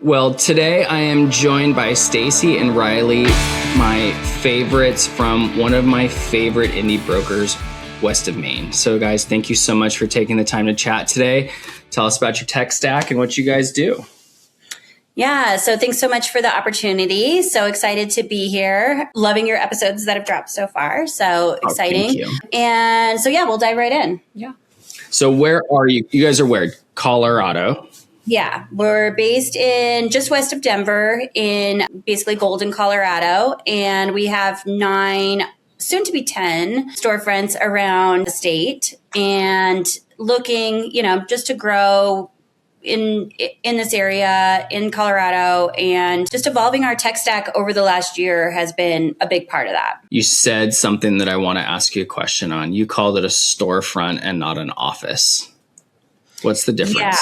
Well, today I am joined by Stacie and Rylie, my favorites from one of my favorite indie brokers west of Maine. So guys, thank you so much for taking the time to chat today. Tell us about your tech stack and what you guys do. Yeah, so thanks so much for the opportunity. So excited to be here. Loving your episodes that have dropped so far. So exciting. Thank you. And so yeah, we'll dive right in. Yeah. So where are you? You guys are where? Colorado. Yeah, we're based in just west of Denver in basically Golden, Colorado. And we have 9, soon to be 10 storefronts around the state and looking, just to grow in this area in Colorado, and just evolving our tech stack over the last year has been a big part of that. You said something that I want to ask you a question on. You called it a storefront and not an office. What's the difference? Yeah,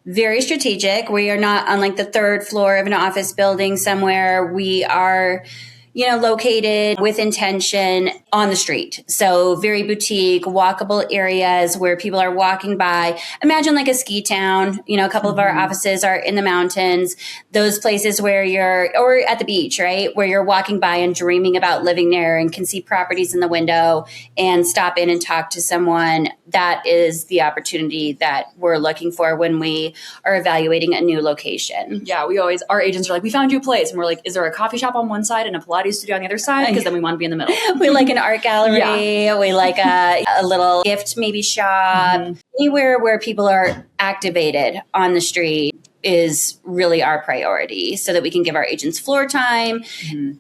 very strategic. We are not on like the third floor of an office building somewhere. We are located with intention on the street. So very boutique, walkable areas where people are walking by. Imagine like a ski town. A couple of our offices are in the mountains, those places where or at the beach, right? Where you're walking by and dreaming about living there and can see properties in the window and stop in and talk to someone. That is the opportunity that we're looking for when we are evaluating a new location. Yeah, our agents are like, we found you a place. And we're like, is there a coffee shop on one side and a Pilates studio on the other side? Because then we want to be in the middle. We like an art gallery. Yeah. We like a little gift maybe shop. Anywhere where people are activated on the street is really our priority, so that we can give our agents floor time.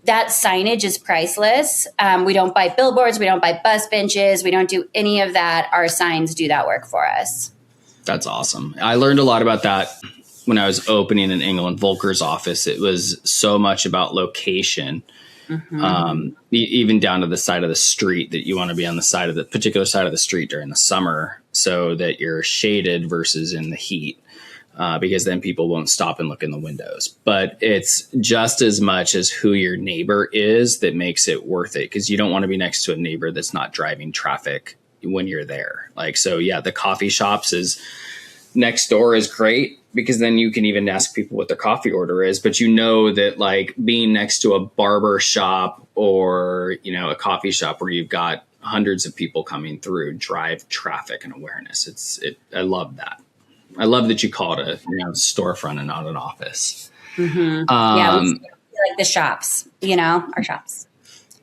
That signage is priceless. We don't buy billboards. We don't buy bus benches. We don't do any of that. Our signs do that work for us. That's awesome. I learned a lot about that when I was opening in England Volker's office. It was so much about location. Even down to the side of the street, that you want to be on the particular side of the street during the summer so that you're shaded versus in the heat, because then people won't stop and look in the windows. But it's just as much as who your neighbor is that makes it worth it, because you don't want to be next to a neighbor that's not driving traffic when you're there. The coffee shops next door is great, because then you can even ask people what their coffee order is. But that being next to a barber shop or, a coffee shop where you've got hundreds of people coming through drive traffic and awareness. I love that. I love that you call it a storefront and not an office. We like the shops, our shops.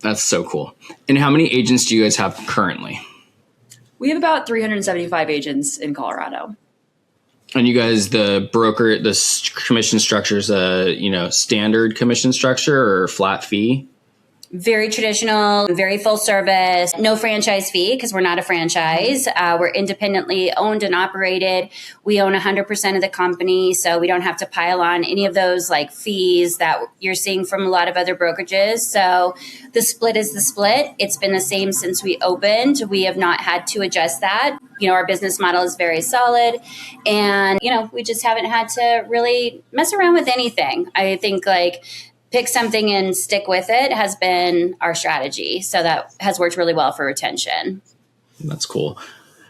That's so cool. And how many agents do you guys have currently? We have about 375 agents in Colorado. And you guys, the commission structure is a, standard commission structure or flat fee? Very traditional, very full service, no franchise fee because we're not a franchise. We're independently owned and operated. We own 100% of the company, so we don't have to pile on any of those fees that you're seeing from a lot of other brokerages. So the split is the split. It's been the same since we opened. We have not had to adjust that. Our business model is very solid, and, we just haven't had to really mess around with anything. I think pick something and stick with it has been our strategy. So that has worked really well for retention. That's cool.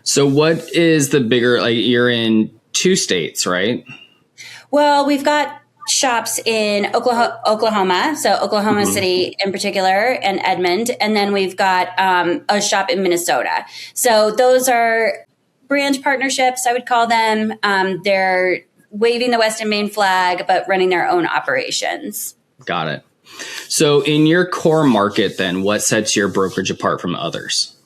So what is the bigger, you're in 2 states, right? Well, we've got shops in Oklahoma. So Oklahoma City in particular, and Edmond. And then we've got a shop in Minnesota. So those are brand partnerships, I would call them. They're waving the West and Maine flag, but running their own operations. Got it. So in your core market, then, what sets your brokerage apart from others?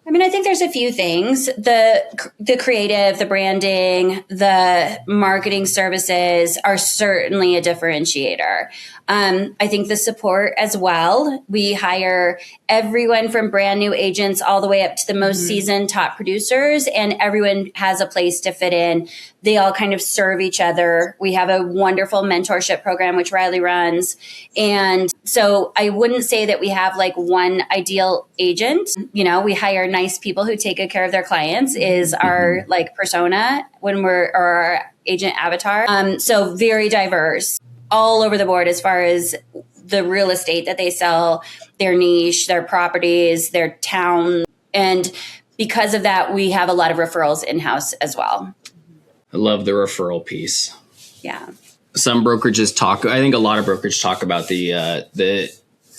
I think there's a few things. The creative, the branding, the marketing services are certainly a differentiator. I think the support as well. We hire everyone from brand new agents all the way up to the most seasoned top producers, and everyone has a place to fit in. They all kind of serve each other. We have a wonderful mentorship program, which Rylie runs. And so I wouldn't say that we have one ideal agent. We hire nice people who take good care of their clients is our persona or our agent avatar. So very diverse all over the board as far as the real estate that they sell, their niche, their properties, their town. And because of that, we have a lot of referrals in-house as well. I love the referral piece. Yeah. some brokerages talk, I think a lot of brokerages talk about the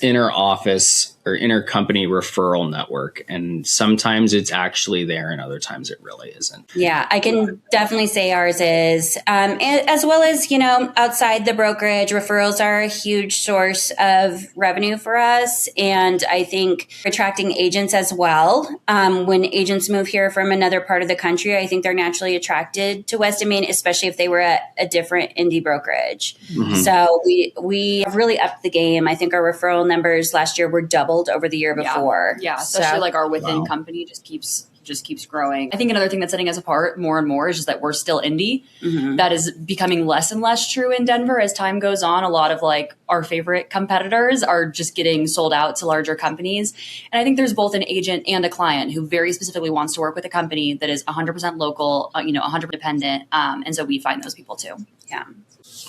inner office or intercompany referral network. And sometimes it's actually there and other times it really isn't. Yeah, I can definitely say ours is, as well as, outside the brokerage, referrals are a huge source of revenue for us. And I think attracting agents as well. When agents move here from another part of the country, I think they're naturally attracted to West Main, especially if they were at a different indie brokerage. Mm-hmm. So we really upped the game. I think our referral numbers last year were doubled over the year before. Yeah, especially like our within company just keeps growing. I think another thing that's setting us apart more and more is just that we're still indie. Mm-hmm. That is becoming less and less true in Denver as time goes on. A lot of like our favorite competitors are just getting sold out to larger companies. And I think there's both an agent and a client who very specifically wants to work with a company that is 100% local, 100% independent. And so we find those people too. Yeah.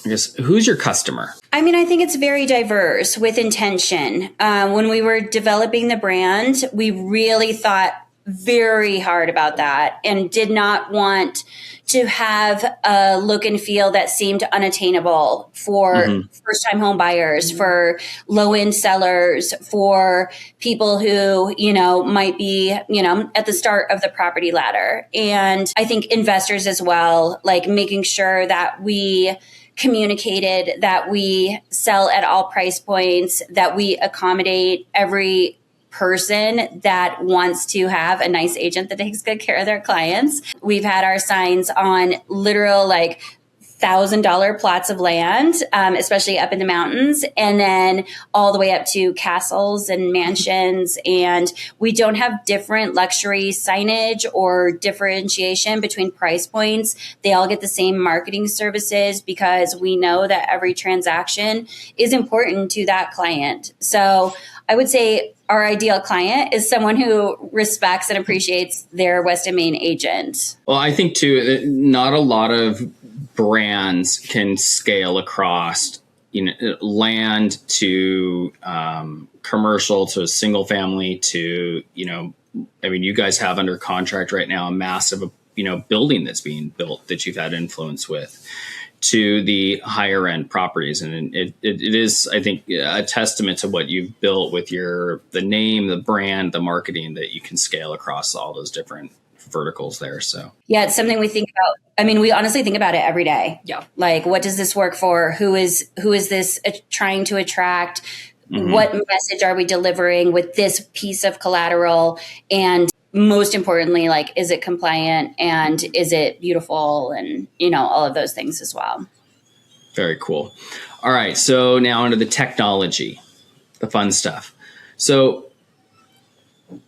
I guess, who's your customer? I mean, I think it's very diverse with intention. When we were developing the brand, we really thought very hard about that and did not want to have a look and feel that seemed unattainable for first-time home buyers, for low-end sellers, for people who, might be, at the start of the property ladder. And I think investors as well, like making sure that we communicated that we sell at all price points, that we accommodate every person that wants to have a nice agent that takes good care of their clients. We've had our signs on literal $1,000 plots of land, especially up in the mountains, and then all the way up to castles and mansions. And we don't have different luxury signage or differentiation between price points. They all get the same marketing services because we know that every transaction is important to that client. So I would say our ideal client is someone who respects and appreciates their West Main agent. Well, I think too, not a lot of brands can scale across, land to commercial to single family to, you guys have under contract right now a massive, building that's being built that you've had influence with, to the higher end properties. And it is, I think, a testament to what you've built with the name, the brand, the marketing, that you can scale across all those different verticals there. So yeah, it's something we think about. I mean, we honestly think about it every day. Yeah. Like, what does this work for? Who is this trying to attract? Mm-hmm. What message are we delivering with this piece of collateral? And most importantly, is it compliant and is it beautiful, and, all of those things as well. Very cool. All right. So now into the technology, the fun stuff. So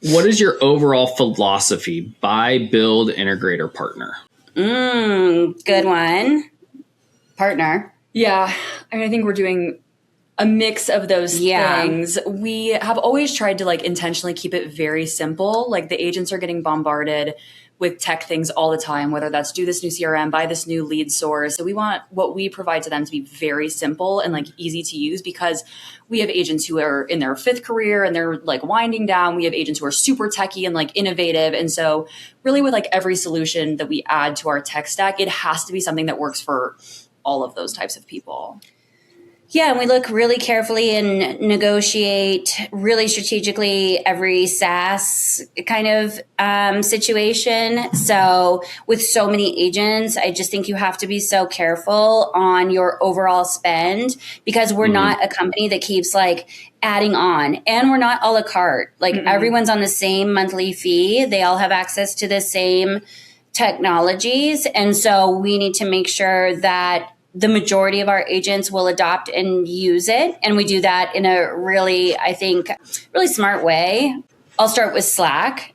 what is your overall philosophy? Buy, build, integrate, or partner? Good one. Partner. Yeah. I think we're doing a mix of those things. We have always tried to intentionally keep it very simple. The agents are getting bombarded with tech things all the time, whether that's do this new CRM, buy this new lead source. So we want what we provide to them to be very simple and easy to use, because we have agents who are in their fifth career and they're winding down. We have agents who are super techy and innovative. And so really with every solution that we add to our tech stack, it has to be something that works for all of those types of people. Yeah, and we look really carefully and negotiate really strategically every SaaS kind of situation. So with so many agents, I just think you have to be so careful on your overall spend, because we're not a company that keeps adding on, and we're not a la carte. Everyone's on the same monthly fee. They all have access to the same technologies. And so we need to make sure that the majority of our agents will adopt and use it. And we do that in a really, I think, really smart way. I'll start with Slack.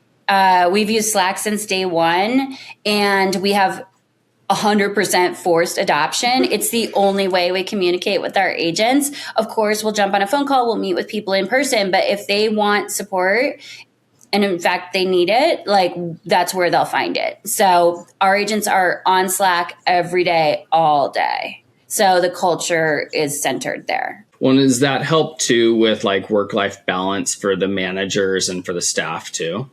We've used Slack since day one, and we have 100% forced adoption. It's the only way we communicate with our agents. Of course, we'll jump on a phone call, we'll meet with people in person, but if they want support, and in fact, they need it, that's where they'll find it. So our agents are on Slack every day, all day. So the culture is centered there. Well, does that help too with work-life balance for the managers and for the staff too?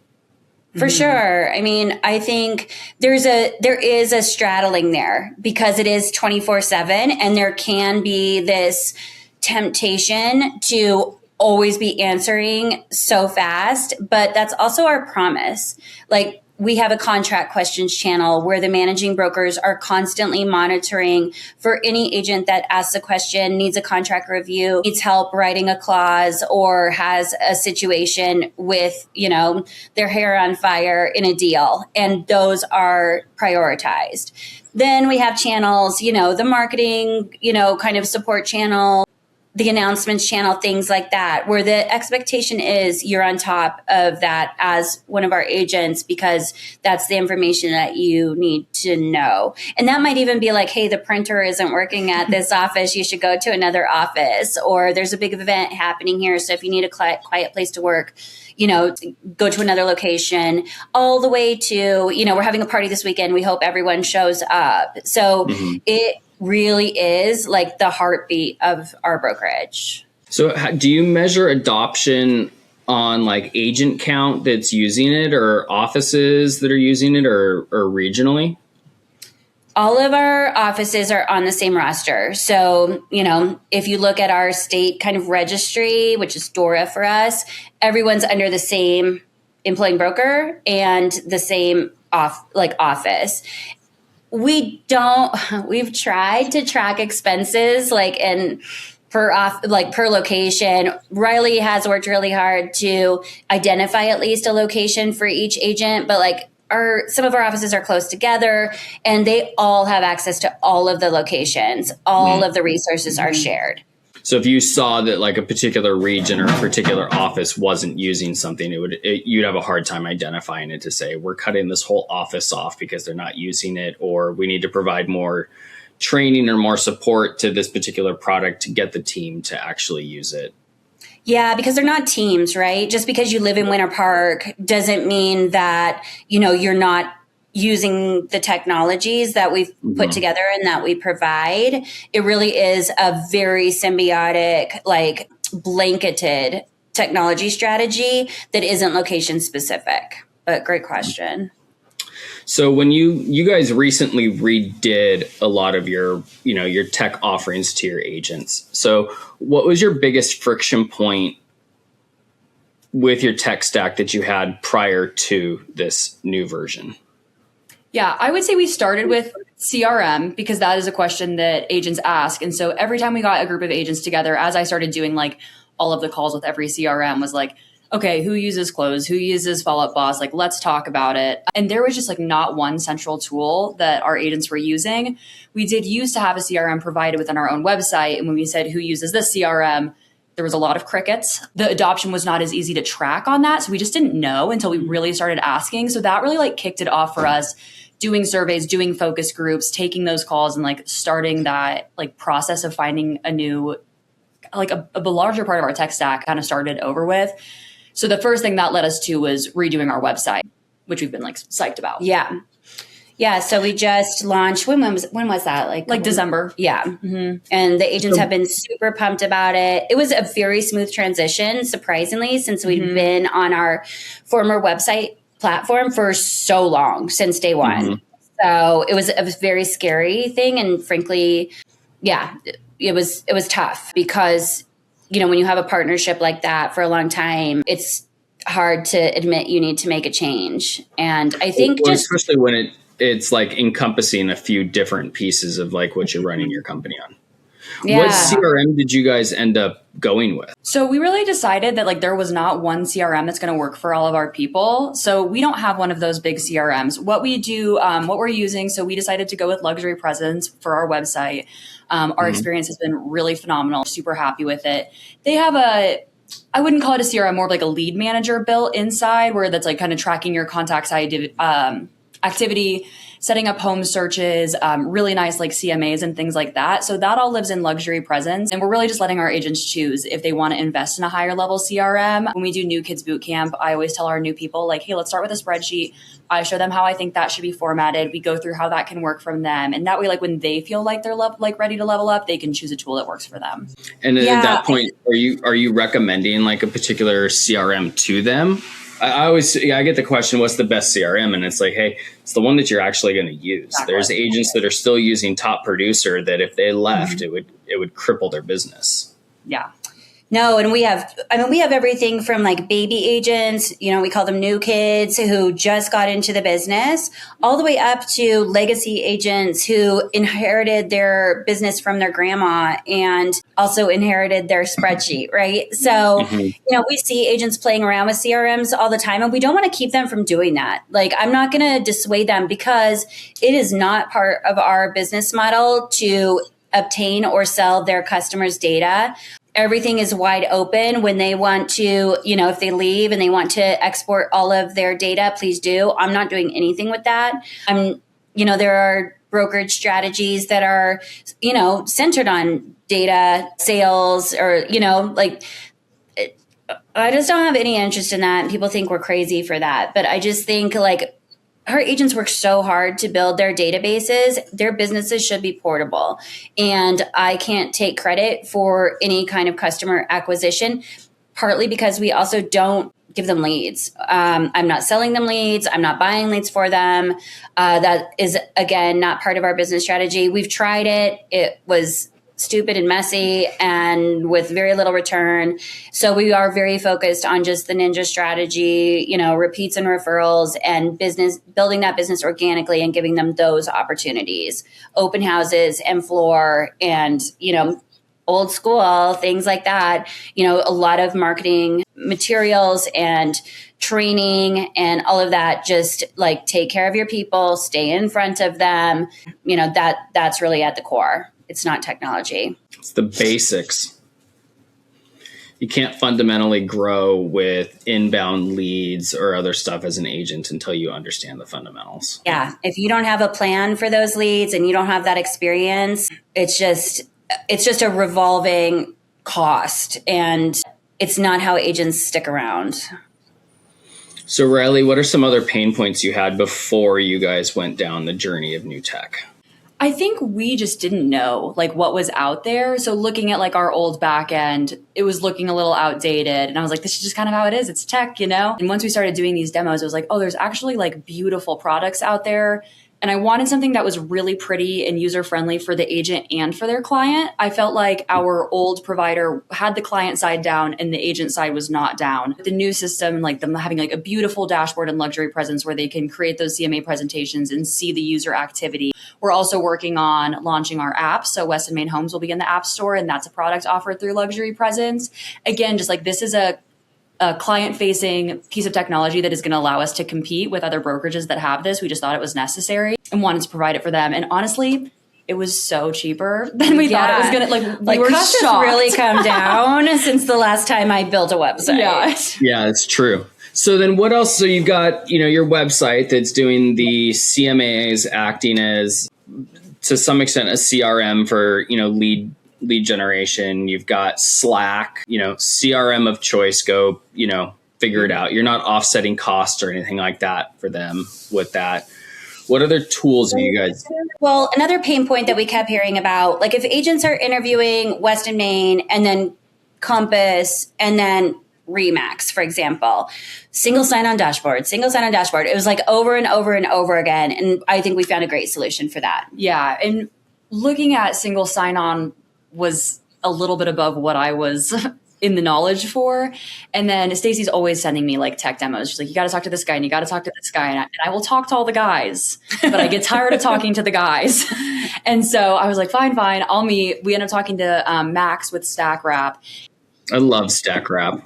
For sure. I mean, I think there is a straddling there because it is 24/7 and there can be this temptation to always be answering so fast, but that's also our promise. Like, we have a contract questions channel where the managing brokers are constantly monitoring for any agent that asks a question, needs a contract review, needs help writing a clause, or has a situation with, their hair on fire in a deal. And those are prioritized. Then we have channels, the marketing, kind of support channel, the announcements channel, things like that, where the expectation is you're on top of that as one of our agents because that's the information that you need to know. And that might even be like, hey, the printer isn't working at this office. You should go to another office, or there's a big event happening here. So if you need a quiet place to work, go to another location, all the way to, we're having a party this weekend. We hope everyone shows up. So it really is like the heartbeat of our brokerage. So do you measure adoption on like agent count that's using it, or offices that are using it, or regionally? All of our offices are on the same roster. So, if you look at our state kind of registry, which is DORA for us, everyone's under the same employing broker and the same office. We've tried to track expenses per location. Rylie has worked really hard to identify at least a location for each agent, but some of our offices are close together and they all have access to all of the locations. All of the resources are shared. So if you saw that like a particular region or a particular office wasn't using something, you'd have a hard time identifying it to say, we're cutting this whole office off because they're not using it, or we need to provide more training or more support to this particular product to get the team to actually use it. Yeah, because they're not teams, right? Just because you live in Winter Park doesn't mean that, you're not using the technologies that we've put together and that we provide. It really is a very symbiotic, blanketed technology strategy that isn't location specific. But great question. So when you guys recently redid a lot of your tech offerings to your agents. So what was your biggest friction point with your tech stack that you had prior to this new version? Yeah, I would say we started with CRM because that is a question that agents ask. And so every time we got a group of agents together, as I started doing all of the calls with every CRM, was okay, who uses Close? Who uses Follow Up Boss? Let's talk about it. And there was just not one central tool that our agents were using. We did used to have a CRM provided within our own website. And when we said who uses this CRM, there was a lot of crickets. The adoption was not as easy to track on that. So we just didn't know until we really started asking. So that really kicked it off for us, doing surveys, doing focus groups, taking those calls and starting that process of finding a new, a larger part of our tech stack kind of started over with. So the first thing that led us to was redoing our website, which we've been psyched about. Yeah. Yeah. So we just launched, when was that? December. Yeah. Mm-hmm. And the agents have been super pumped about it. It was a very smooth transition, surprisingly, since we'd been on our former website platform for so long, since day one. So it was a very scary thing. And frankly, yeah, it was tough because, when you have a partnership like that for a long time, it's hard to admit you need to make a change. And I think especially when it's encompassing a few different pieces of what you're running your company on. Yeah. What CRM did you guys end up going with? So we really decided that there was not one CRM that's going to work for all of our people. So we don't have one of those big CRMs. What we do, what we're using, so we decided to go with Luxury Presence for our website. Our experience has been really phenomenal. Super happy with it. They have I wouldn't call it a CRM, more of a lead manager built inside where that's kind of tracking your contacts activity, setting up home searches, really nice CMAs and things like that. So that all lives in Luxury Presence. And we're really just letting our agents choose if they want to invest in a higher level CRM. When we do new kids boot camp, I always tell our new people hey, let's start with a spreadsheet. I show them how I think that should be formatted. We go through how that can work from them. And that way, when they feel they're ready to level up, they can choose a tool that works for them. And at that point, are you recommending a particular CRM to them? I get the question, what's the best CRM? And it's like, hey, it's the one that you're actually going to use. Exactly. There's agents that are still using Top Producer that if they left, it would cripple their business. Yeah. No, and we have everything from like baby agents, we call them new kids who just got into the business, all the way up to legacy agents who inherited their business from their grandma and also inherited their spreadsheet, right? So, we see agents playing around with CRMs all the time, and we don't want to keep them from doing that. Like, I'm not going to dissuade them because it is not part of our business model to obtain or sell their customers' data. Everything is wide open. When they want to, if they leave and they want to export all of their data, please do. I'm not doing anything with that. There are brokerage strategies that are, centered on data sales or, I just don't have any interest in that. People think we're crazy for that. But I just think our agents work so hard to build their databases. Their businesses should be portable. And I can't take credit for any kind of customer acquisition, partly because we also don't give them leads. I'm not selling them leads. I'm not buying leads for them. That is, again, not part of our business strategy. We've tried it. It was stupid and messy and with very little return. So we are very focused on just the ninja strategy, repeats and referrals and building that business organically and giving them those opportunities, open houses and floor and, old school, things like that. A lot of marketing materials and training and all of that, just like take care of your people, stay in front of them. That's really at the core. It's not technology. It's the basics. You can't fundamentally grow with inbound leads or other stuff as an agent until you understand the fundamentals. Yeah. If you don't have a plan for those leads and you don't have that experience, it's just a revolving cost, and it's not how agents stick around. So Rylie, what are some other pain points you had before you guys went down the journey of new tech? I think we just didn't know what was out there. So looking at our old back end, it was looking a little outdated. And I was like, this is just kind of how it is. It's tech, And once we started doing these demos, it was like, oh, there's actually beautiful products out there. And I wanted something that was really pretty and user-friendly for the agent and for their client. I felt like our old provider had the client side down and the agent side was not down. The new system, them having a beautiful dashboard and luxury presence where they can create those CMA presentations and see the user activity. We're also working on launching our app. So West and Main Homes will be in the App Store, and that's a product offered through Luxury Presence. Again, just this is a client-facing piece of technology that is going to allow us to compete with other brokerages that have this. We just thought it was necessary and wanted to provide it for them. And honestly, it was so cheaper than we thought it was going to. We were costs shocked. Have really come down since the last time I built a website. Yeah, it's true. So then what else? So you've got, your website that's doing the CMAs, acting as, to some extent, a CRM for, lead generation. You've got Slack, CRM of choice, go, figure it out. You're not offsetting costs or anything like that for them with that. What other tools are you guys? Well, another pain point that we kept hearing about, if agents are interviewing West and Main and then Compass and then Remax, for example, single sign-on dashboard. It was over and over and over again. And I think we found a great solution for that. Yeah. And looking at single sign-on was a little bit above what I was in the knowledge for. And then Stacie's always sending me tech demos. She's like, you got to talk to this guy and you got to talk to this guy. And I will talk to all the guys, but I get tired of talking to the guys. And so I was like, fine, I'll meet. We ended up talking to Max with StackWrap. I love StackWrap.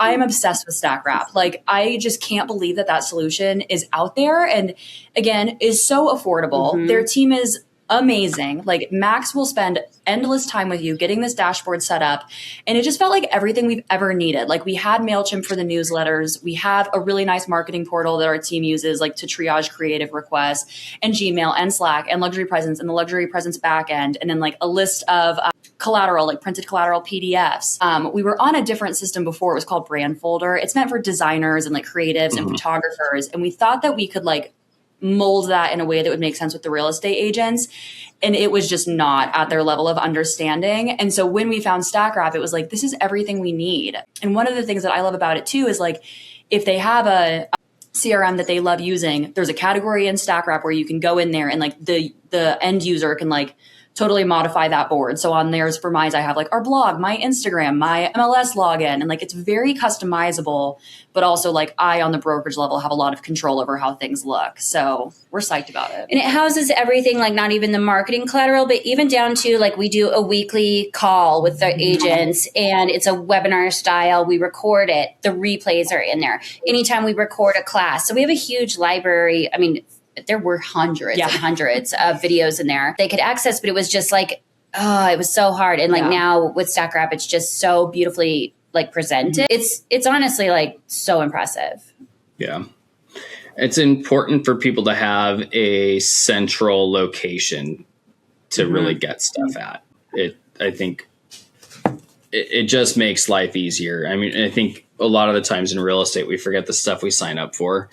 I am obsessed with StackWrap. I just can't believe that solution is out there. And again, is so affordable. Mm-hmm. Their team is amazing. Max will spend endless time with you getting this dashboard set up. And it just felt like everything we've ever needed. We had MailChimp for the newsletters. We have a really nice marketing portal that our team uses to triage creative requests, and Gmail and Slack and Luxury Presence and the Luxury Presence backend. And then a list of collateral, printed collateral PDFs. We were on a different system before. It was called Brand Folder. It's meant for designers and creatives and photographers. And we thought that we could mold that in a way that would make sense with the real estate agents. And it was just not at their level of understanding. And so when we found StackWrap, it was this is everything we need. And one of the things that I love about it too is if they have a CRM that they love using, there's a category in StackWrap where you can go in there and like the end user can like totally modify that board. So on theirs for mine, I have like our blog, my Instagram, my MLS login, and like it's very customizable, but also like I on the brokerage level have a lot of control over how things look. So we're psyched about it. And it houses everything, like not even the marketing collateral, but even down to like we do a weekly call with the agents and it's a webinar style. We record it. The replays are in there. Anytime we record a class. So we have a huge library. I mean, there were hundreds and hundreds of videos in there they could access, but it was just like, it was so hard. And like now with StackWrap, it's just so beautifully like presented. It's honestly like so impressive. Yeah. It's important for people to have a central location to really get stuff at it. I think it just makes life easier. I mean, I think a lot of the times in real estate, we forget the stuff we sign up for.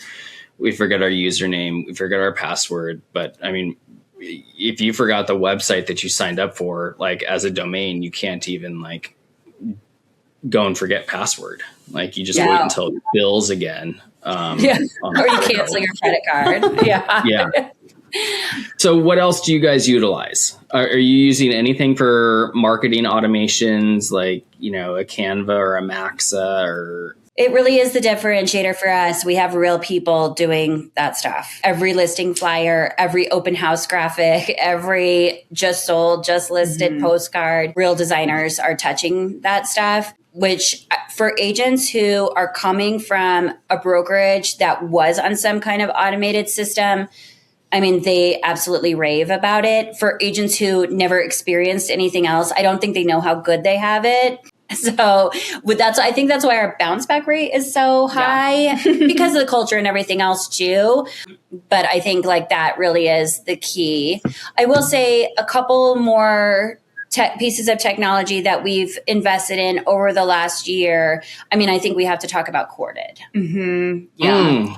We forget our username, we forget our password. But I mean, if you forgot the website that you signed up for, like as a domain, you can't even like go and forget password. Like you just wait until it bills again. Or you cancel your credit card. Yeah. So what else do you guys utilize? Are you using anything for marketing automations like, a Canva or a Maxa or... It really is the differentiator for us. We have real people doing that stuff. Every listing flyer, every open house graphic, every just sold, just listed postcard, real designers are touching that stuff, which for agents who are coming from a brokerage that was on some kind of automated system, I mean, they absolutely rave about it. For agents who never experienced anything else, I don't think they know how good they have it. So I think that's why our bounce back rate is so high because of the culture and everything else too. But I think like that really is the key. I will say a couple more pieces of technology that we've invested in over the last year. I mean, I think we have to talk about Corded. Yeah.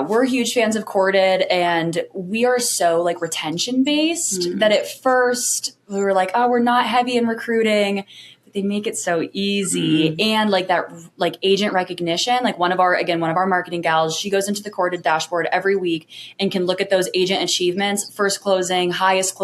We're huge fans of Corded, and we are so like retention based that at first we were like, we're not heavy in recruiting, but they make it so easy. And like that, like agent recognition, like one of our marketing gals, she goes into the Corded dashboard every week and can look at those agent achievements, first closing, highest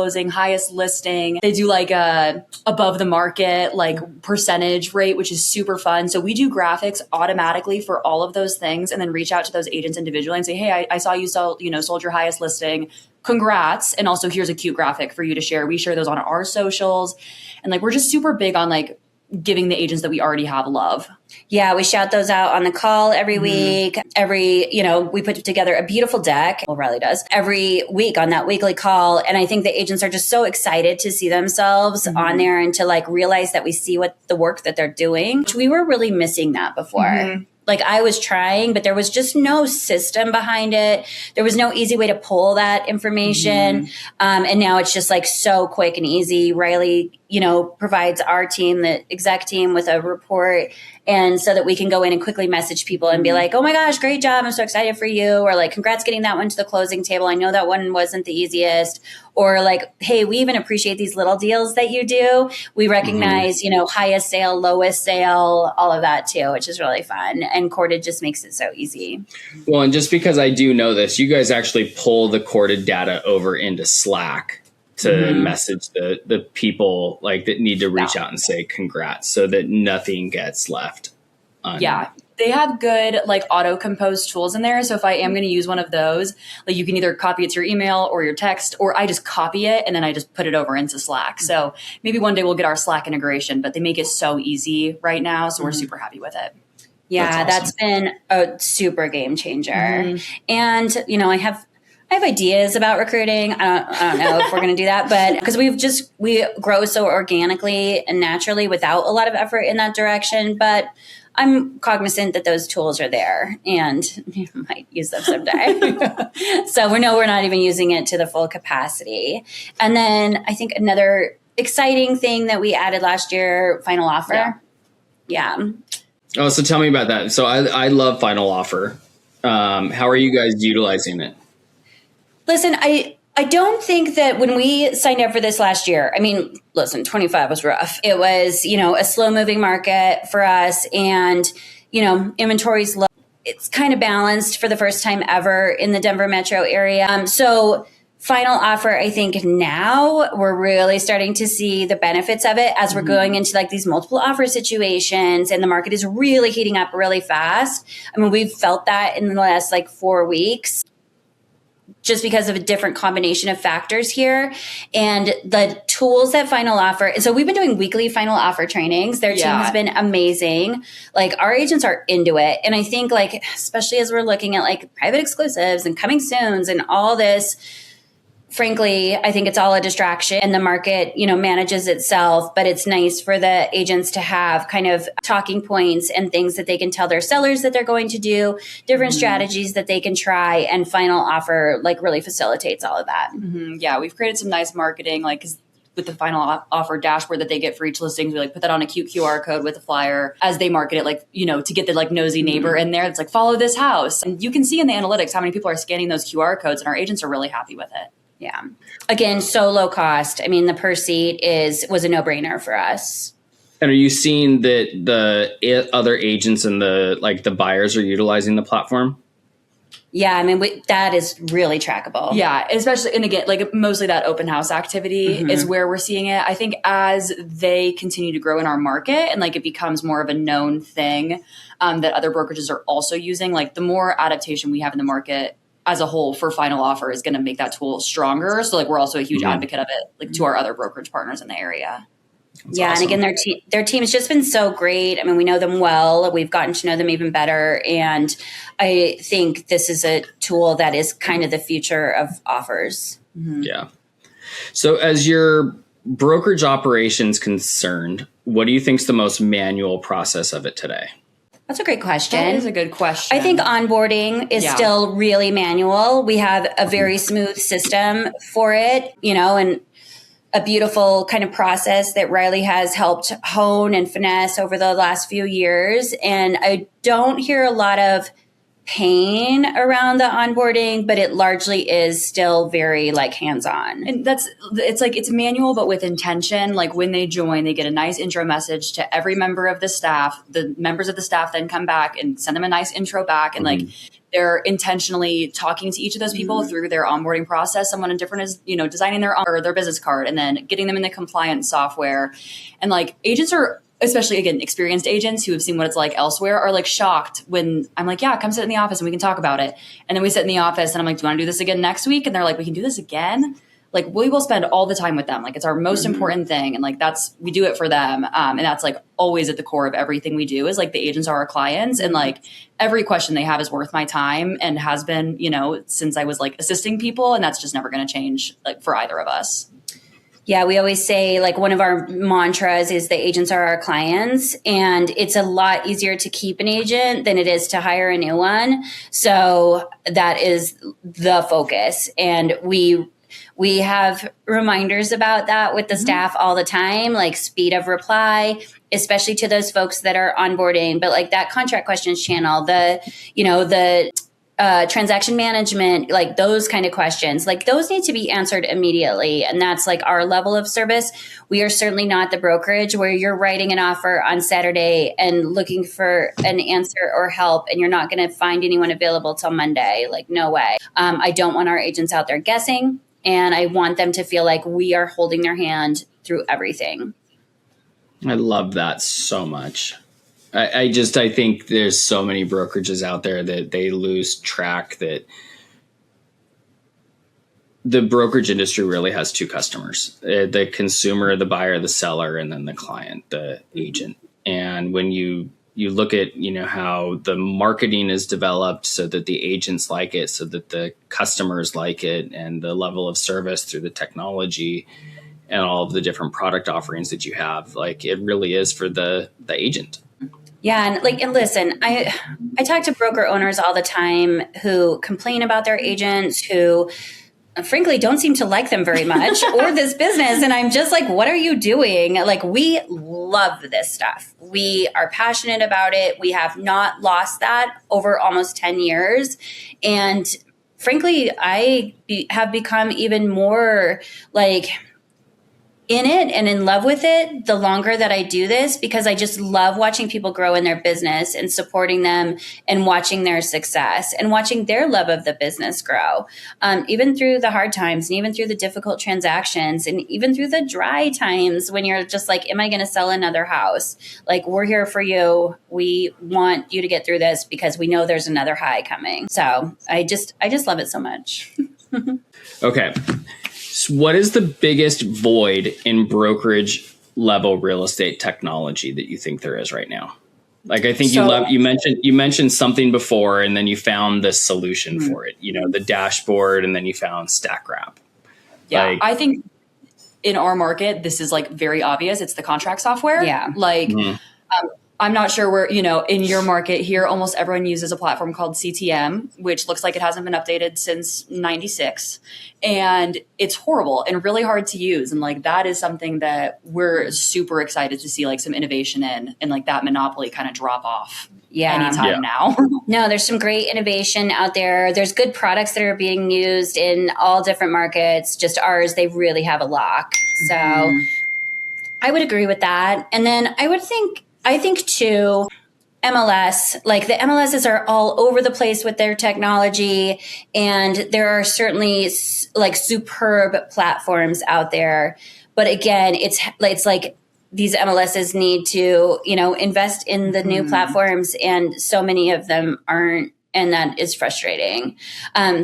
listing. They do like a above the market, like percentage rate, which is super fun. So we do graphics automatically for all of those things and then reach out to those agents individually and say, hey, I saw you sold your highest listing. Congrats. And also here's a cute graphic for you to share. We share those on our socials. And like, we're just super big on like giving the agents that we already have love. Yeah, we shout those out on the call every week. We put together a beautiful deck. Well, Rylie does every week on that weekly call. And I think the agents are just so excited to see themselves on there and to like realize that we see what the work that they're doing. We were really missing that before. Like I was trying, but there was just no system behind it. There was no easy way to pull that information. And now it's just like so quick and easy. Rylie, provides our team, the exec team, with a report. And so that we can go in and quickly message people and be like, oh my gosh, great job. I'm so excited for you. Or like, congrats getting that one to the closing table. I know that one wasn't the easiest. Or like, hey, we even appreciate these little deals that you do. We recognize, highest sale, lowest sale, all of that too, which is really fun. And Corded just makes it so easy. Well, and just because I do know this, you guys actually pull the Corded data over into Slack to message the people like that need to reach out and say congrats so that nothing gets left. They have good like auto compose tools in there. So if I am going to use one of those, like you can either copy it to your email or your text, or I just copy it and then I just put it over into Slack. So maybe one day we'll get our Slack integration, but they make it so easy right now. So we're super happy with it. Yeah, that's been a super game changer. And, I have ideas about recruiting. I don't know if we're going to do that, but because we grow so organically and naturally without a lot of effort in that direction. But I'm cognizant that those tools are there and might use them someday. So we're not even using it to the full capacity. And then I think another exciting thing that we added last year, final offer. Yeah. Oh, so tell me about that. So I love final offer. How are you guys utilizing it? Listen, I don't think that when we signed up for this last year, 25 was rough. It was, a slow moving market for us. And, inventory's low. It's kind of balanced for the first time ever in the Denver metro area. So final offer, I think now we're really starting to see the benefits of it as we're going into like these multiple offer situations, and the market is really heating up really fast. I mean, we've felt that in the last like 4 weeks, just because of a different combination of factors here. And the tools that final offer. So we've been doing weekly final offer trainings. Their team has been amazing. Like our agents are into it. And I think like, especially as we're looking at like private exclusives and coming soons and all this, frankly, I think it's all a distraction, and the market, manages itself, but it's nice for the agents to have kind of talking points and things that they can tell their sellers that they're going to do, different strategies that they can try, and final offer like really facilitates all of that. Yeah, we've created some nice marketing, like with the final offer dashboard that they get for each listing, we like put that on a cute QR code with a flyer as they market it, like, to get the like nosy neighbor in there. It's like, follow this house. And you can see in the analytics how many people are scanning those QR codes, and our agents are really happy with it. Yeah. Again, so low cost. I mean, the per seat was a no-brainer for us. And are you seeing that the other agents and the buyers are utilizing the platform? Yeah, I mean, that is really trackable. Yeah, especially, and again, like mostly that open house activity is where we're seeing it. I think as they continue to grow in our market and like it becomes more of a known thing that other brokerages are also using, like the more adaptation we have in the market as a whole for final offer is going to make that tool stronger. So like we're also a huge advocate of it, like to our other brokerage partners in the area. That's awesome. And again, their team has just been so great. I mean, we know them well. We've gotten to know them even better. And I think this is a tool that is kind of the future of offers. Yeah. So as your brokerage operations concerned, what do you think is the most manual process of it today? That's a great question. That is a good question. I think onboarding is still really manual. We have a very smooth system for it, and a beautiful kind of process that Rylie has helped hone and finesse over the last few years. And I don't hear a lot of pain around the onboarding, but it largely is still very like hands-on. And it's manual, but with intention. Like when they join, they get a nice intro message to every member of the staff. The members of the staff then come back and send them a nice intro back. And like they're intentionally talking to each of those people through their onboarding process. Someone different is, designing their business card and then getting them in the compliance software. And like agents are, especially again, experienced agents who have seen what it's like elsewhere, are like shocked when I'm like, yeah, come sit in the office and we can talk about it. And then we sit in the office and I'm like, do you want to do this again next week? And they're like, we can do this again. Like we will spend all the time with them. Like it's our most important thing. And like we do it for them. And that's like always at the core of everything we do, is like the agents are our clients. And like every question they have is worth my time and has been, since I was like assisting people. And that's just never going to change like for either of us. Yeah, we always say like one of our mantras is the agents are our clients, and it's a lot easier to keep an agent than it is to hire a new one. So that is the focus. And we have reminders about that with the staff all the time, like speed of reply, especially to those folks that are onboarding, but like that contract questions channel, the transaction management, like those kind of questions, like those need to be answered immediately. And that's like our level of service. We are certainly not the brokerage where you're writing an offer on Saturday and looking for an answer or help, and you're not going to find anyone available till Monday. Like, no way. I don't want our agents out there guessing, and I want them to feel like we are holding their hand through everything. I love that so much. I think there's so many brokerages out there that they lose track that the brokerage industry really has two customers: the consumer, the buyer, the seller, and then the client, the agent. And when you look at, how the marketing is developed so that the agents like it, so that the customers like it, and the level of service through the technology and all of the different product offerings that you have, like it really is for the agent. Yeah. And listen, I talk to broker owners all the time who complain about their agents, who frankly don't seem to like them very much or this business. And I'm just like, what are you doing? Like, we love this stuff. We are passionate about it. We have not lost that over almost 10 years. And frankly, I have become even more like in it and in love with it the longer that I do this, because I just love watching people grow in their business and supporting them and watching their success and watching their love of the business grow, even through the hard times and even through the difficult transactions and even through the dry times when you're just like, am I going to sell another house? Like, we're here for you. We want you to get through this because we know there's another high coming. So I just love it so much. Okay. So what is the biggest void in brokerage level real estate technology that you think there is right now? Like, I think you mentioned something before, and then you found the solution for it, the dashboard, and then you found StackWrap. Yeah. I think in our market, this is like very obvious. It's the contract software. Yeah. Like, I'm not sure where, in your market here, almost everyone uses a platform called CTM, which looks like it hasn't been updated since 96. And it's horrible and really hard to use. And like, that is something that we're super excited to see like some innovation in, and like that monopoly kind of drop off anytime now. No, there's some great innovation out there. There's good products that are being used in all different markets. Just ours, they really have a lock. So I would agree with that. And then I think too, MLS, like the MLSs are all over the place with their technology. And there are certainly like superb platforms out there. But again, it's like these MLSs need to, invest in the new platforms, and so many of them aren't. And that is frustrating.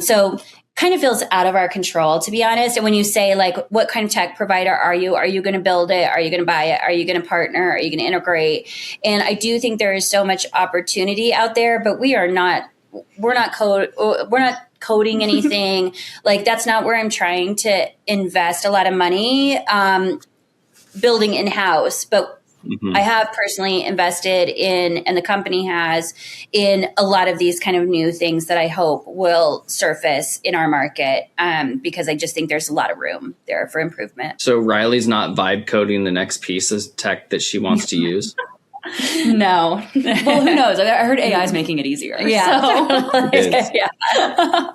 So kind of feels out of our control, to be honest. And when you say like, what kind of tech provider are you? Are you going to build it? Are you going to buy it? Are you going to partner? Are you going to integrate? And I do think there is so much opportunity out there, but we're not coding anything. Like, that's not where I'm trying to invest a lot of money, building in-house. But I have personally invested in, and the company has, in a lot of these kind of new things that I hope will surface in our market, because I just think there's a lot of room there for improvement. So Riley's not vibe coding the next piece of tech that she wants to use? No. Well, who knows? I heard AI is making it easier. Yeah. So.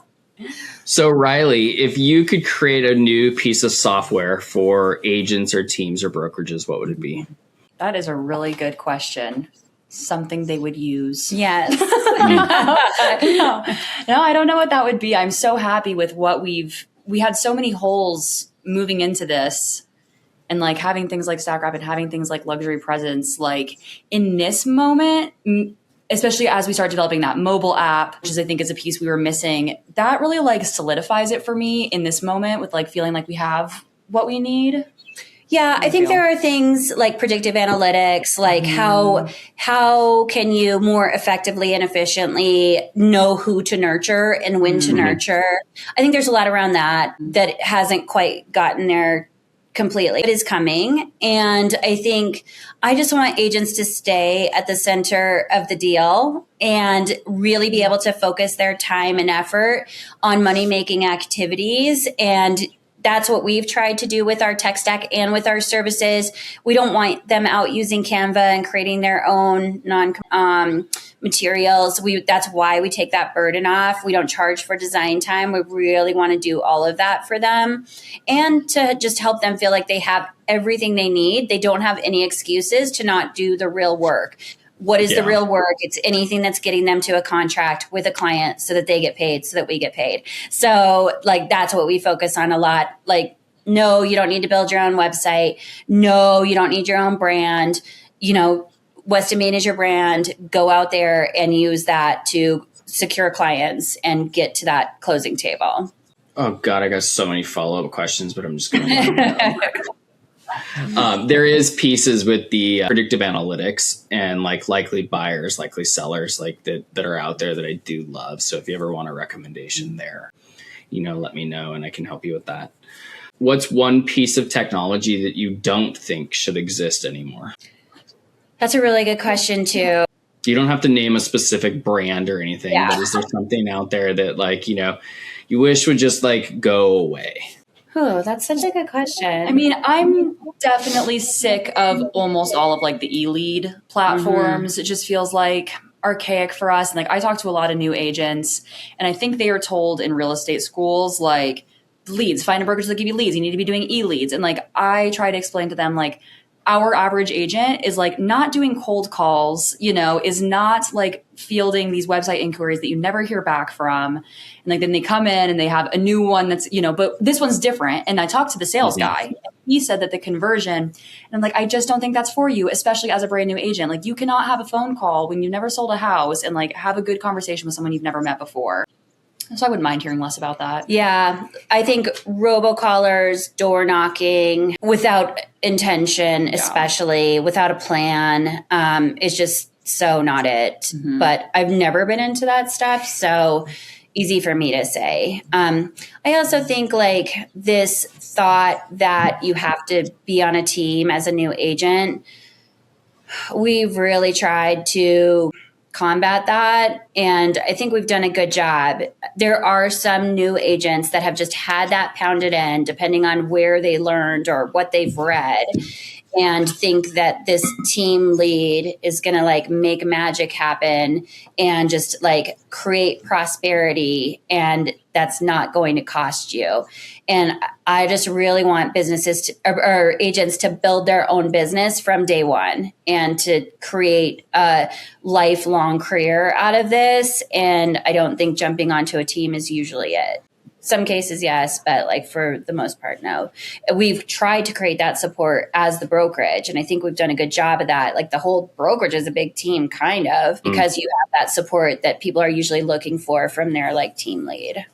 So Rylie, if you could create a new piece of software for agents or teams or brokerages, what would it be? That is a really good question. Something they would use. Yes. No, I don't know what that would be. I'm so happy with what we had so many holes moving into this, and like having things like StackWrap and having things like Luxury Presence, like in this moment, especially as we start developing that mobile app, which I think is a piece we were missing, that really like solidifies it for me in this moment, with like feeling like we have what we need. Yeah, I think there are things like predictive analytics, like how can you more effectively and efficiently know who to nurture and when to nurture. I think there's a lot around that hasn't quite gotten there completely. It is coming. And I think I just want agents to stay at the center of the deal and really be able to focus their time and effort on money-making activities. And that's what we've tried to do with our tech stack and with our services. We don't want them out using Canva and creating their own materials. That's why we take that burden off. We don't charge for design time. We really want to do all of that for them, and to just help them feel like they have everything they need. They don't have any excuses to not do the real work. What is the real work? It's anything that's getting them to a contract with a client so that they get paid, so that we get paid. So like, that's what we focus on a lot. Like, no, you don't need to build your own website. No, you don't need your own brand. Weston Main is your brand. Go out there and use that to secure clients and get to that closing table. Oh God, I got so many follow-up questions, but I'm just going to there is pieces with the predictive analytics and like likely buyers, likely sellers, like that are out there that I do love. So if you ever want a recommendation there, let me know and I can help you with that. What's one piece of technology that you don't think should exist anymore? That's a really good question too. You don't have to name a specific brand or anything, but is there something out there that like, you wish would just like go away? Oh, that's such a good question. I mean, I'm definitely sick of almost all of like the e-lead platforms. It just feels like archaic for us. And like, I talk to a lot of new agents, and I think they are told in real estate schools, like, leads, find a brokerage that give you leads. You need to be doing e-leads. And like, I try to explain to them, like, our average agent is like not doing cold calls, you know, is not like fielding these website inquiries that you never hear back from. And like, then they come in and they have a new one that's, you know, but this one's different. And I talked to the sales guy. And he said that the conversion, and I'm like, I just don't think that's for you, especially as a brand new agent. Like, you cannot have a phone call when you've never sold a house and like have a good conversation with someone you've never met before. So I wouldn't mind hearing less about that. Yeah. I think robocallers, door knocking without intention, especially without a plan, is just so not it. But I've never been into that stuff. So easy for me to say. I also think like this thought that you have to be on a team as a new agent, we've really tried to combat that. And I think we've done a good job. There are some new agents that have just had that pounded in, depending on where they learned or what they've read, and think that this team lead is going to like make magic happen and just like create prosperity. And that's not going to cost you. And I just really want businesses to, or agents to build their own business from day one and to create a lifelong career out of this. And I don't think jumping onto a team is usually it. Some cases, yes, but like for the most part, no. We've tried to create that support as the brokerage, and I think we've done a good job of that. Like the whole brokerage is a big team, kind of, because you have that support that people are usually looking for from their like team lead.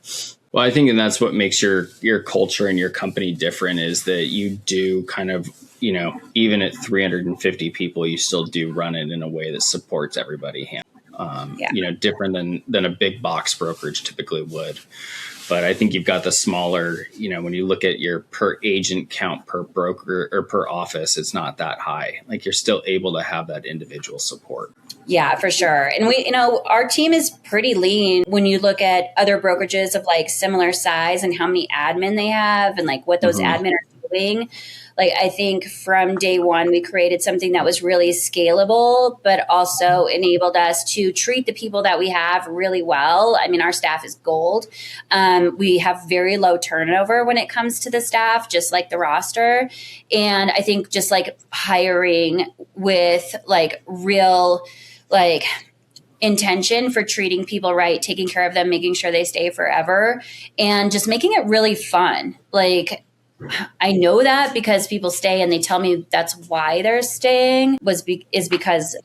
Well, I think that's what makes your culture and your company different, is that you do kind of, you know, even at 350 people, you still do run it in a way that supports everybody. You know, different than a big box brokerage typically would. But I think you've got the smaller, you know, when you look at your per agent count per broker or per office, it's not that high. Like you're still able to have that individual support. Yeah, for sure. And we, you know, our team is pretty lean when you look at other brokerages of like similar size and how many admin they have and like what those admin are doing. Like, I think from day one, we created something that was really scalable, but also enabled us to treat the people that we have really well. I mean, our staff is gold. We have very low turnover when it comes to the staff, just like the roster. And I think just like hiring with like real, like, intention for treating people right, taking care of them, making sure they stay forever, and just making it really fun. Like, I know that because people stay and they tell me that's why they're staying is because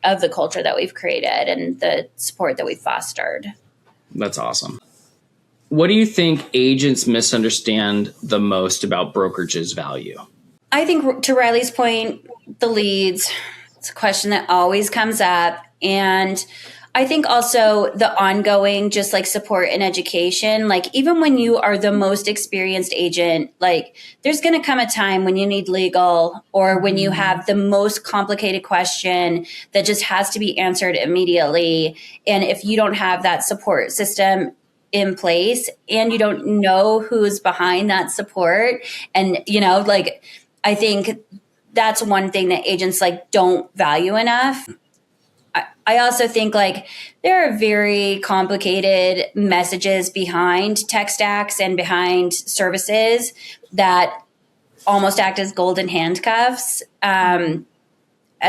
of the culture that we've created and the support that we've fostered. That's awesome. What do you think agents misunderstand the most about brokerage's value? I think, to Rylie's point, the leads. It's a question that always comes up. And I think also the ongoing just like support and education, like even when you are the most experienced agent, like there's going to come a time when you need legal or when you have the most complicated question that just has to be answered immediately. And if you don't have that support system in place and you don't know who's behind that support, and, you know, like, I think that's one thing that agents like don't value enough. I also think like there are very complicated messages behind tech stacks and behind services that almost act as golden handcuffs at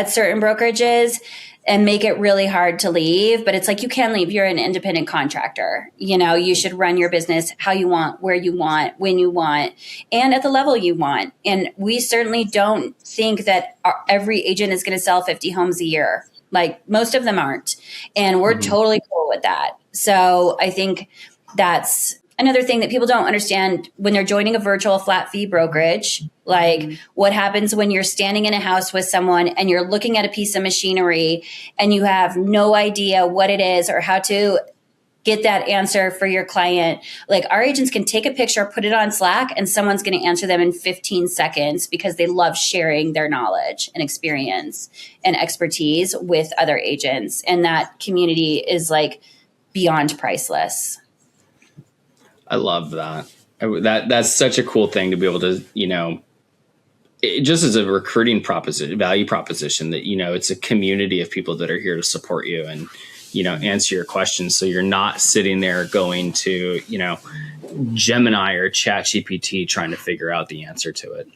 certain brokerages and make it really hard to leave. But it's like, you can leave. You're an independent contractor. You know, you should run your business how you want, where you want, when you want, and at the level you want. And we certainly don't think that every agent is going to sell 50 homes a year. Like most of them aren't. And we're totally cool with that. So I think that's another thing that people don't understand when they're joining a virtual flat fee brokerage. Like what happens when you're standing in a house with someone and you're looking at a piece of machinery and you have no idea what it is or how to get that answer for your client. Like our agents can take a picture, put it on Slack, and someone's going to answer them in 15 seconds because they love sharing their knowledge and experience and expertise with other agents. And that community is like beyond priceless. I love that. That's such a cool thing to be able to, you know, just as a recruiting proposition, value proposition, that, you know, it's a community of people that are here to support you. And answer your questions. So you're not sitting there going to, Gemini or ChatGPT trying to figure out the answer to it.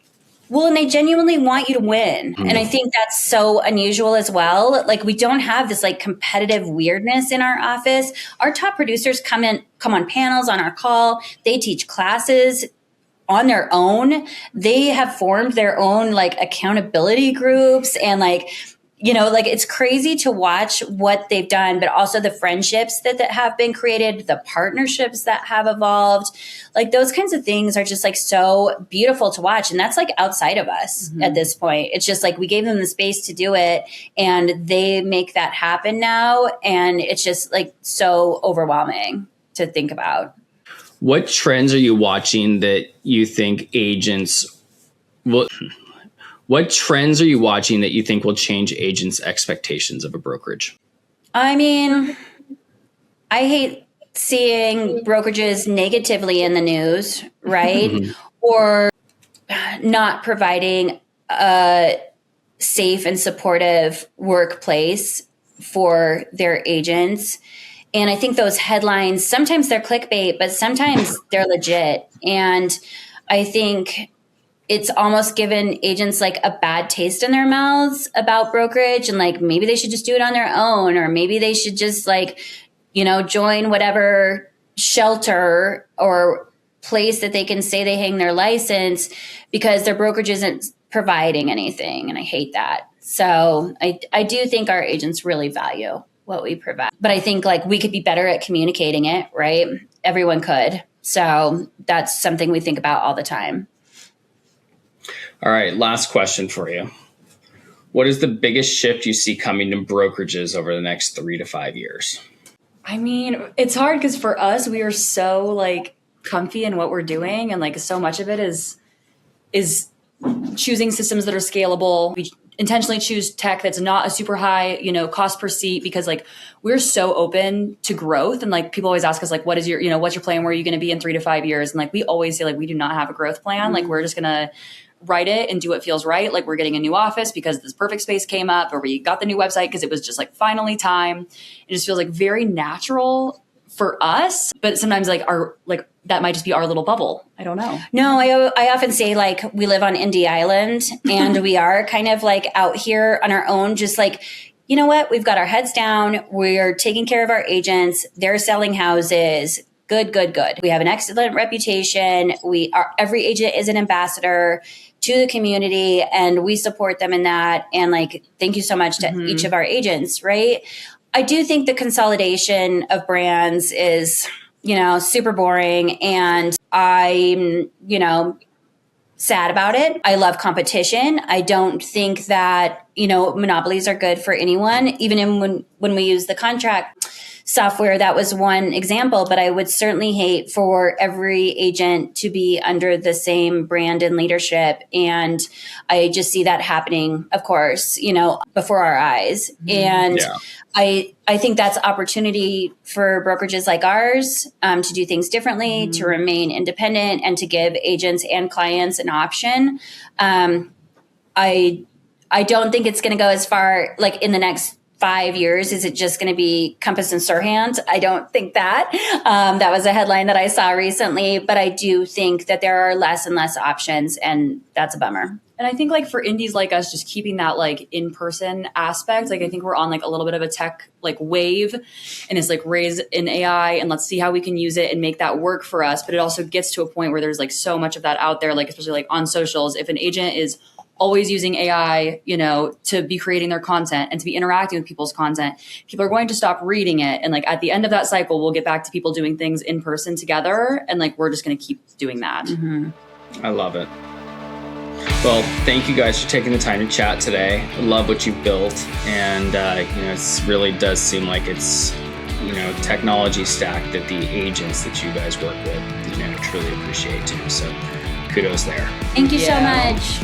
Well, and they genuinely want you to win. Mm-hmm. And I think that's so unusual as well. Like, we don't have this like competitive weirdness in our office. Our top producers come on panels on our call. They teach classes on their own. They have formed their own like accountability groups, and like, it's crazy to watch what they've done, but also the friendships that have been created, the partnerships that have evolved. Like, those kinds of things are just like so beautiful to watch. And that's like outside of us at this point. It's just like we gave them the space to do it, and they make that happen now. And it's just like so overwhelming to think about. What trends are you watching that you think agents will... What trends are you watching that you think will change agents' expectations of a brokerage? I mean, I hate seeing brokerages negatively in the news, right? Or not providing a safe and supportive workplace for their agents. And I think those headlines, sometimes they're clickbait, but sometimes they're legit. And I think it's almost given agents like a bad taste in their mouths about brokerage, and like maybe they should just do it on their own, or maybe they should just like, join whatever shelter or place that they can say they hang their license, because their brokerage isn't providing anything. And I hate that. So I do think our agents really value what we provide, but I think like we could be better at communicating it, right? Everyone could. So that's something we think about all the time. All right, last question for you. What is the biggest shift you see coming to brokerages over the next 3 to 5 years? I mean, it's hard because for us, we are so like comfy in what we're doing, and like so much of it is choosing systems that are scalable. We intentionally choose tech that's not a super high, cost per seat, because like we're so open to growth. And like people always ask us like, what is your, what's your plan? Where are you going to be in 3 to 5 years? And like we always say like we do not have a growth plan. Like we're just gonna write it and do what feels right. Like we're getting a new office because this perfect space came up, or we got the new website because it was just like finally time. It just feels like very natural for us, but sometimes like that might just be our little bubble. I don't know. No, I often say like we live on Indie Island, and we are kind of like out here on our own, just like, you know what? We've got our heads down. We're taking care of our agents. They're selling houses. Good. We have an excellent reputation. Every agent is an ambassador to the community, and we support them in that. And like, thank you so much to each of our agents, right? I do think the consolidation of brands is, super boring, and I'm, sad about it. I love competition. I don't think that, monopolies are good for anyone. Even when we use the contract software, that was one example, but I would certainly hate for every agent to be under the same brand and leadership. And I just see that happening, of course, before our eyes. And I think that's opportunity for brokerages like ours to do things differently, to remain independent, and to give agents and clients an option. I don't think it's going to go as far, like in the next 5 years, is it just going to be Compass and Surhand? I don't think that. That was a headline that I saw recently, but I do think that there are less and less options, and that's a bummer. And I think like for indies like us, just keeping that like in-person aspect, like I think we're on like a little bit of a tech like wave, and it's like raise in AI, and let's see how we can use it and make that work for us. But it also gets to a point where there's like so much of that out there, like especially like on socials. If an agent is always using AI, to be creating their content and to be interacting with people's content, people are going to stop reading it. And like at the end of that cycle, we'll get back to people doing things in person together. And like, we're just going to keep doing that. I love it. Well, thank you guys for taking the time to chat today. I love what you've built. And, it really does seem like it's, technology stack that the agents that you guys work with, truly appreciate too. So kudos there. Thank you so much.